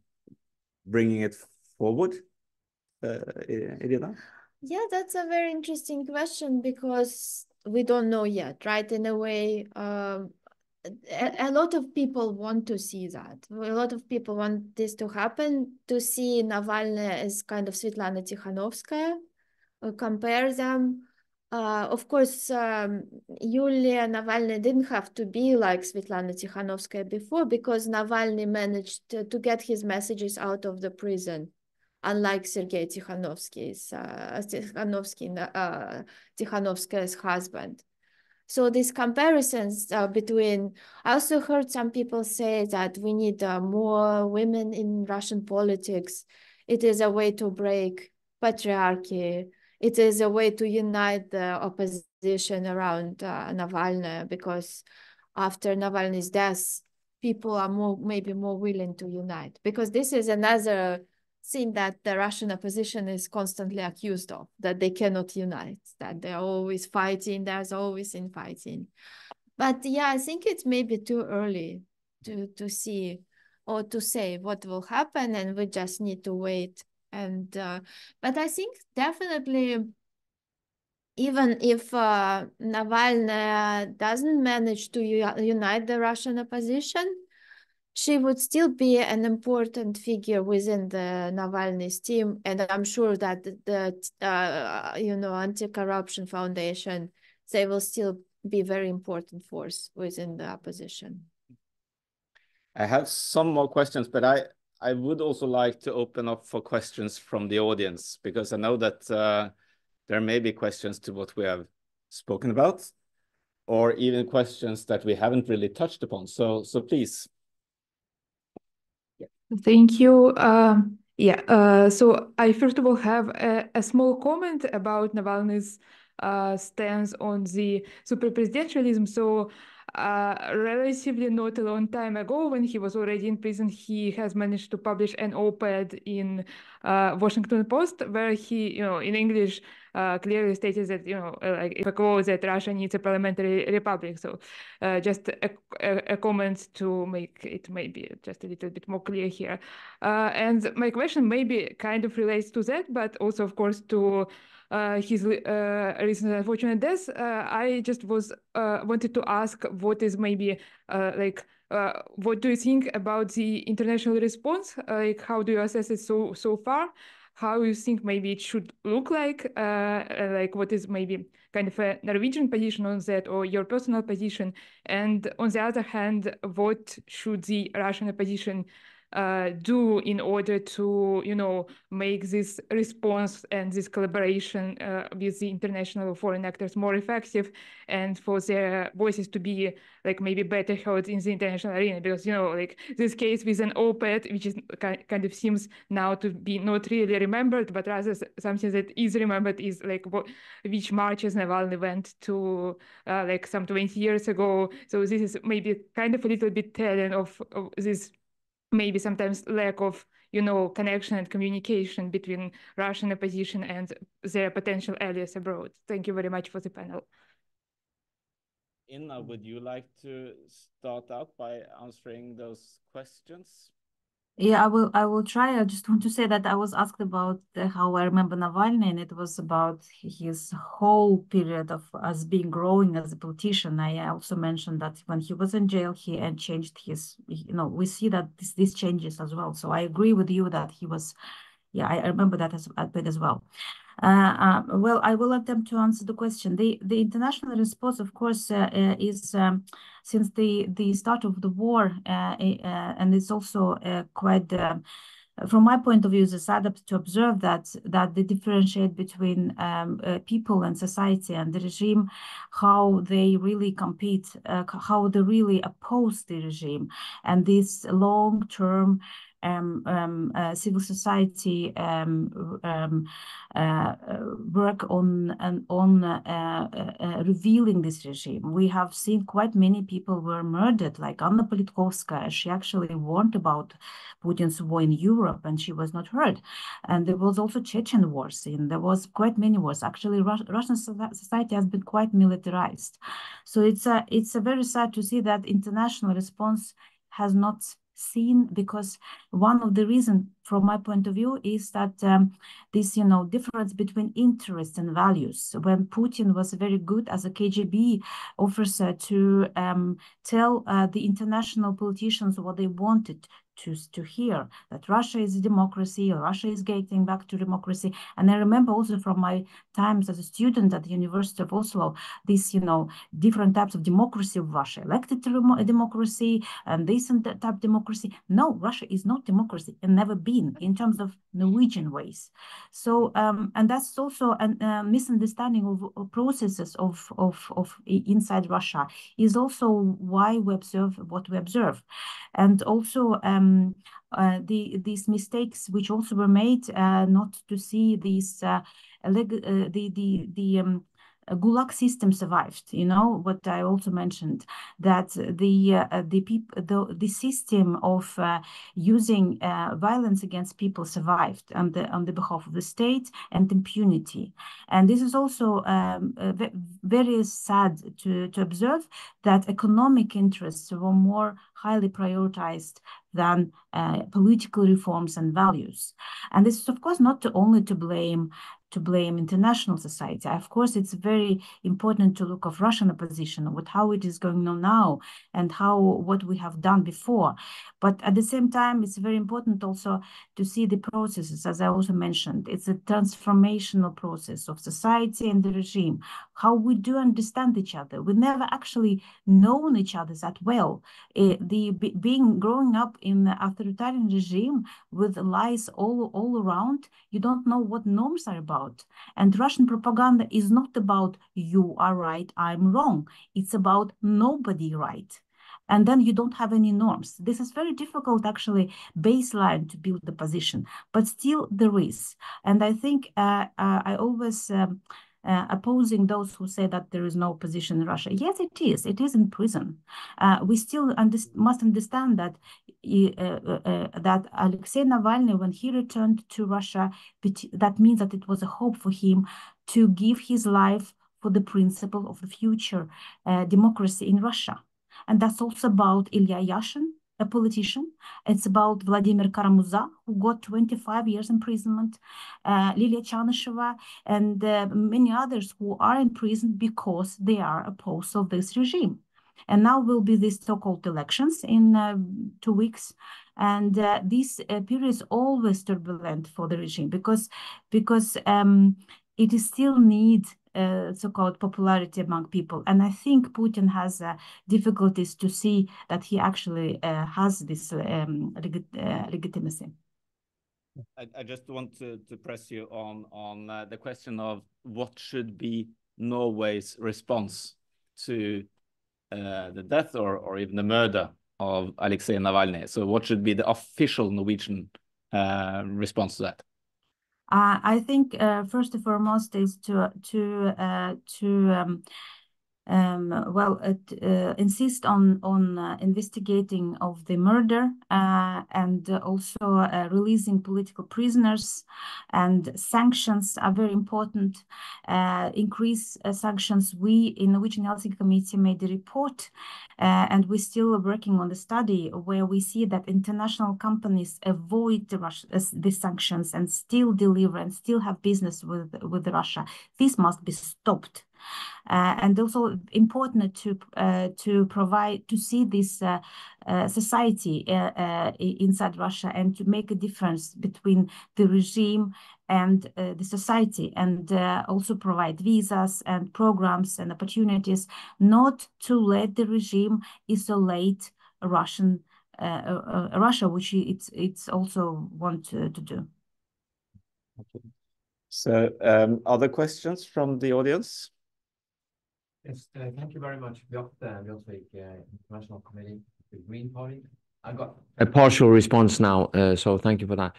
bringing it forward? Irina? Yeah, that's a very interesting question because we don't know yet, right? In a way, a lot of people want to see that. A lot of people want this to happen, to see Navalny as kind of Svetlana Tikhanovskaya, compare them. Of course, Yulia Navalny didn't have to be like Svetlana Tikhanovskaya before, because Navalny managed to get his messages out of the prison, unlike Sergei Tikhanovskaya's husband. So these comparisons between, I also heard some people say that we need more women in Russian politics. It is a way to break patriarchy. It is a way to unite the opposition around Navalny, because after Navalny's death, people are maybe more willing to unite, because this is another thing that the Russian opposition is constantly accused of, that they cannot unite, that they're always fighting, there's always infighting. But yeah, I think it's maybe too early to see or to say what will happen, and we just need to wait. And but I think definitely, even if Navalny doesn't manage to unite the Russian opposition, she would still be an important figure within the Navalny's team, and I'm sure that the Anti-Corruption Foundation, they will still be very important force within the opposition. I have some more questions, but I would also like to open up for questions from the audience, because I know that there may be questions to what we have spoken about, or even questions that we haven't really touched upon. So please. Thank you. So I first of all have a small comment about Navalny's stance on the super presidentialism. So relatively not a long time ago, when he was already in prison, he has managed to publish an op-ed in Washington Post, where he, in English, clearly stated that, like, if a quote, that Russia needs a parliamentary republic. So just a comment to make it maybe just a little bit more clear here. And my question maybe kind of relates to that, but also, of course, to his recent unfortunate death. I just wanted to ask, what is maybe what do you think about the international response? Like, how do you assess it so far? how you think maybe it should look like what is maybe kind of a Norwegian position on that, or your personal position, and on the other hand, what should the Russian opposition do in order to, make this response and this collaboration with the international foreign actors more effective, and for their voices to be like maybe better heard in the international arena? Because, like this case with an op-ed, which is kind of seems now to be not really remembered, but rather something that is remembered, is like which marches Navalny went to like some 20 years ago. So this is maybe kind of a little bit telling of this maybe sometimes lack of, connection and communication between Russian opposition and their potential allies abroad. Thank you very much for the panel. Inna, would you like to start out by answering those questions? Yeah, I will try. I just want to say that I was asked about how I remember Navalny, and it was about his whole period of us being growing as a politician. I also mentioned that when he was in jail, he changed his, we see that this changes as well. So I agree with you that he was, yeah, I remember that as well. Well, I will attempt to answer the question. The international response, of course, is since the start of the war, and it's also quite, from my point of view, it's sad to observe that they differentiate between people and society and the regime, how they really compete, how they really oppose the regime, and this long-term civil society work on revealing this regime. We have seen quite many people were murdered, like Anna Politkovskaya. She actually warned about Putin's war in Europe, and she was not heard. And there was also Chechen wars, and there was quite many wars. Actually, Russian society has been quite militarized. So it's a very sad to see that international response has not seen, because one of the reasons from my point of view is that this difference between interests and values. When Putin was very good as a KGB officer to tell the international politicians what they wanted to hear, that Russia is a democracy, or Russia is getting back to democracy. And I remember also from my times as a student at the University of Oslo, this, different types of democracy of Russia, elected democracy, and this and that type of democracy. No, Russia is not democracy, and never been in terms of Norwegian ways. So, and that's also a misunderstanding of processes of inside Russia, is also why we observe what we observe. And also these mistakes which also were made, not to see these Gulag system survived. What I also mentioned, that the system of using violence against people survived on the behalf of the state and impunity. And this is also very sad to observe that economic interests were more highly prioritized than political reforms and values. And this is, of course, not only to blame international society. Of course, it's very important to look at Russian opposition, with how it is going on now and what we have done before. But at the same time, it's very important also to see the processes, as I also mentioned. It's a transformational process of society and the regime, how we do understand each other. We never actually known each other that well. Growing up in an authoritarian regime with lies all around, you don't know what norms are about. And Russian propaganda is not about you are right, I'm wrong. It's about nobody right. And then you don't have any norms. This is very difficult, actually, baseline to build the position, but still there is. And I think I always opposing those who say that there is no opposition in Russia. Yes, it is. It is in prison. We still must understand that that Aleksei Navalny, when he returned to Russia, that means that it was a hope for him to give his life for the principle of the future democracy in Russia. And that's also about Ilya Yashin, a politician. It's about Vladimir Kara-Murza, who got 25 years imprisonment, Lilia Chanisheva, and many others who are in prison because they are opposed to this regime. And now will be these so-called elections in 2 weeks. And this period is always turbulent for the regime because it is still need so-called popularity among people. And I think Putin has difficulties to see that he actually has this legitimacy. I just want to press you on the question of what should be Norway's response to the death or even the murder of Aleksei Navalny. So what should be the official Norwegian response to that? I think first and foremost is to insist on investigating of the murder and also releasing political prisoners, and sanctions are very important. Increase sanctions. We in the Norwegian Helsinki Committee made a report and we're still working on the study where we see that international companies avoid the sanctions and still deliver and still have business with Russia. This must be stopped. And also important to provide to see this society inside Russia and to make a difference between the regime and the society, and also provide visas and programs and opportunities, not to let the regime isolate Russia, which it's also want to do. Okay. So, other questions from the audience? Yes, thank you very much. Ørstavik, International Committee, the Green Party. I got a partial response now, so thank you for that.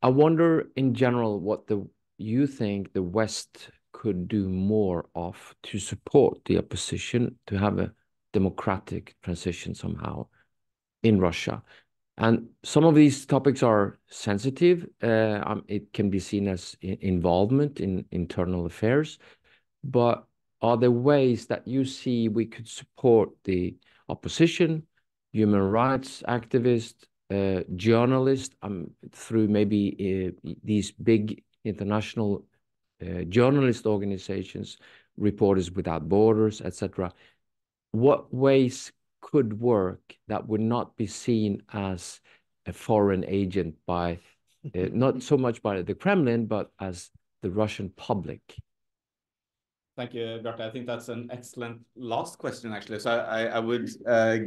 I wonder, in general, what you think the West could do more of to support the opposition to have a democratic transition somehow in Russia. And some of these topics are sensitive. It can be seen as involvement in internal affairs, but are there ways that you see we could support the opposition, human rights activists, journalists, through maybe these big international journalist organizations, Reporters Without Borders, etc.? What ways could work that would not be seen as a foreign agent by, not so much by the Kremlin, but as the Russian public? Thank you, Bjarte. I think that's an excellent last question, actually. So I would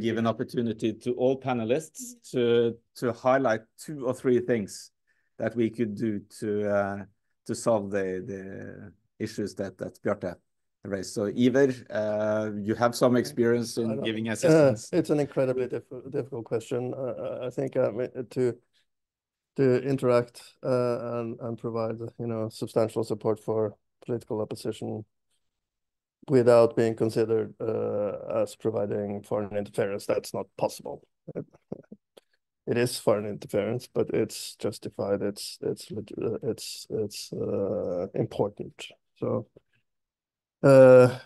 give an opportunity to all panelists to highlight 2 or 3 things that we could do to solve the issues that Bjarte raised. So Iver, you have some experience in giving assistance. It's an incredibly difficult question. I think to interact and provide substantial support for political opposition without being considered as providing foreign interference, that's not possible. It is foreign interference, but it's justified. It's important. So there's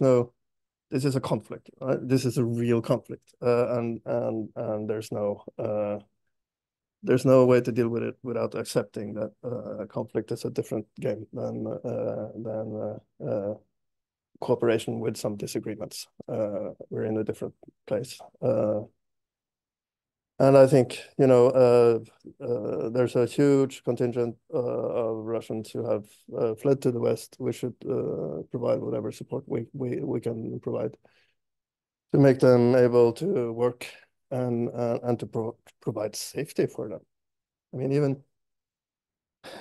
no. This is a conflict. Right? This is a real conflict, and there's no way to deal with it without accepting that conflict is a different game than cooperation with some disagreements. We're in a different place. And I think, there's a huge contingent of Russians who have fled to the West. We should provide whatever support we can provide to make them able to work and to provide safety for them. I mean,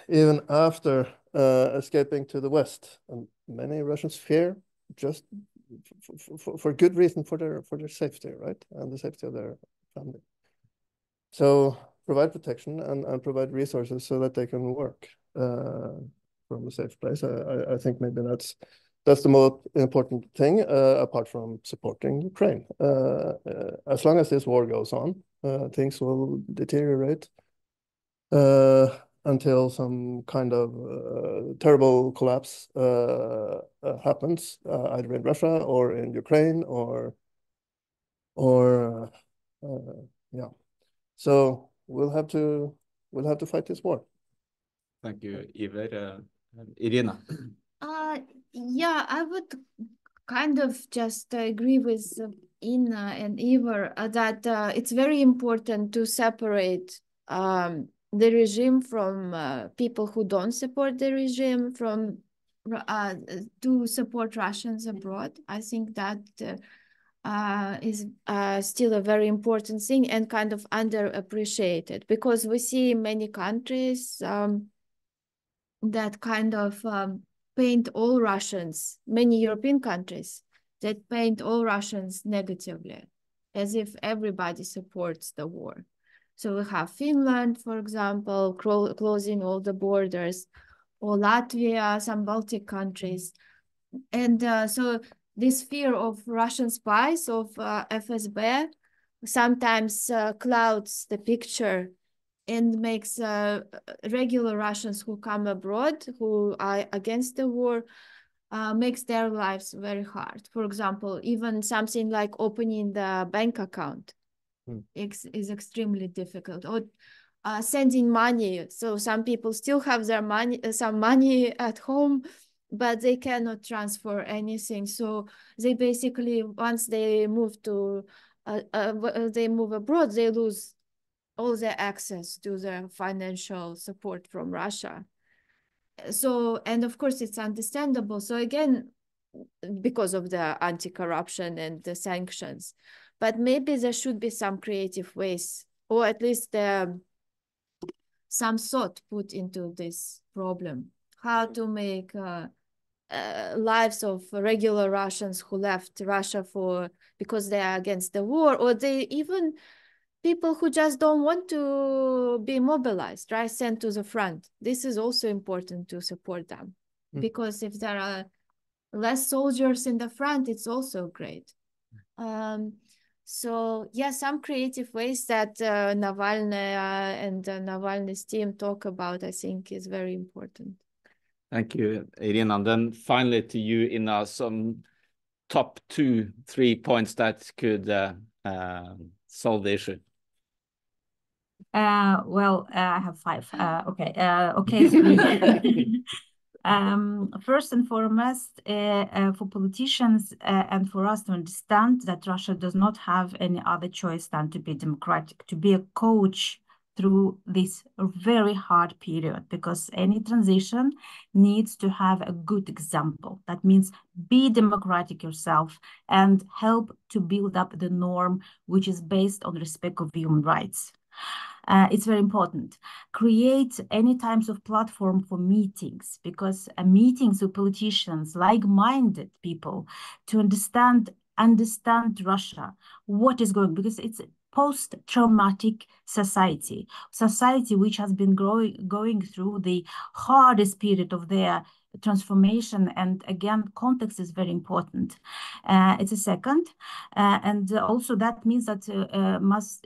even after escaping to the West, and many Russians fear, just for good reason, for their safety, right, and the safety of their family. So provide protection and provide resources so that they can work from a safe place. I think maybe that's the most important thing, apart from supporting Ukraine. As long as this war goes on, things will deteriorate until some kind of terrible collapse happens, either in Russia or in Ukraine or yeah. So we'll have to fight this war. Thank you, Iver. Irina. Yeah, I would kind of just agree with Irina and Iver, that it's very important to separate the regime from people who don't support the regime, from to support Russians abroad. I think that is still a very important thing and kind of underappreciated, because we see many countries that kind of paint all Russians, many European countries that paint all Russians negatively, as if everybody supports the war. So we have Finland, for example, closing all the borders, or Latvia, some Baltic countries. And so this fear of Russian spies, of FSB, sometimes clouds the picture and makes regular Russians who come abroad, who are against the war, makes their lives very hard. For example, even something like opening the bank account is extremely difficult, or sending money. So some people still have their money, some money at home, but they cannot transfer anything. So they basically, once they move to, they move abroad, they lose all their access to the financial support from Russia. So, and of course it's understandable. So again, because of the anti-corruption and the sanctions, but maybe there should be some creative ways, or at least some thought put into this problem, how to make lives of regular Russians who left Russia because they are against the war, or they even people who just don't want to be mobilized, right, sent to the front. This is also important to support them, because if there are less soldiers in the front, it's also great. So yeah, some creative ways that Navalny and Navalny's team talk about, I think, is very important. Thank you, Irina. And then finally to you, Ina, some top 2-3 points that could solve the issue. Well, I have 5. Okay. First and foremost, for politicians and for us to understand that Russia does not have any other choice than to be democratic, to be a coach through this very hard period, because any transition needs to have a good example. That means be democratic yourself and help to build up the norm, which is based on respect of human rights. It's very important. Create any types of platform for meetings, because meetings with politicians, like-minded people, to understand Russia, what is going, because it's a post-traumatic society which has been going through the hardest period of their transformation, and again, context is very important. It's a second, and also that means that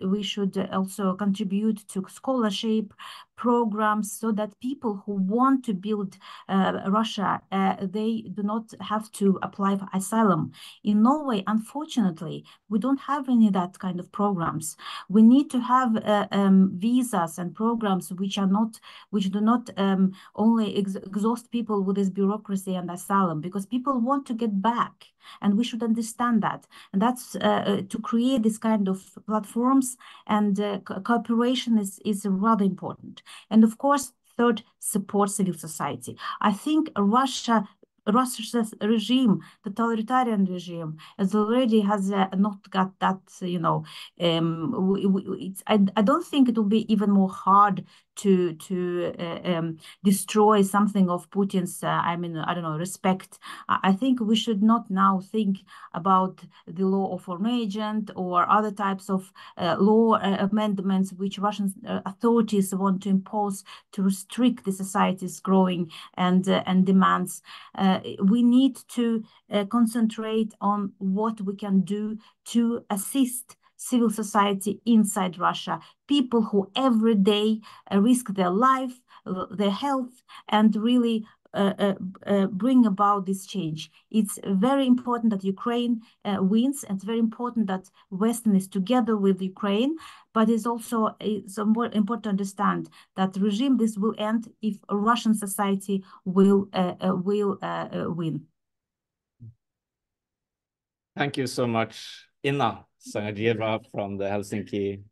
we should also contribute to scholarship programs, so that people who want to build Russia, they do not have to apply for asylum. In Norway, unfortunately, we don't have any of that kind of programs. We need to have visas and programs which do not only exhaust people with this bureaucracy and asylum, because people want to get back, and we should understand that. And that's to create this kind of platforms, and cooperation is rather important. And of course, third, support civil society. I think Russia's regime, the totalitarian regime, has not got that, I don't think it will be even more hard to destroy something of Putin's, respect. I think we should not now think about the law of foreign agent or other types of law amendments which Russian authorities want to impose to restrict the society's growing and demands. We need to concentrate on what we can do to assist civil society inside Russia, people who every day risk their life, their health, and really bring about this change. It's very important that Ukraine wins, and it's very important that Western is together with Ukraine, but it's also more important to understand that regime, this will end if Russian society will win. Thank you so much, Sangadzhieva from the Helsinki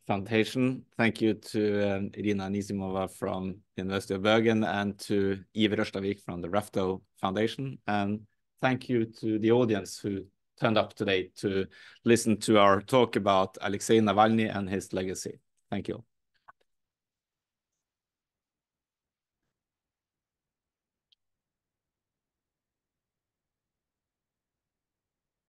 Foundation. Thank you to Irina Anisimova from the University of Bergen and to Iver Ørstavik from the Rafto Foundation. And thank you to the audience who turned up today to listen to our talk about Aleksei Navalny and his legacy. Thank you.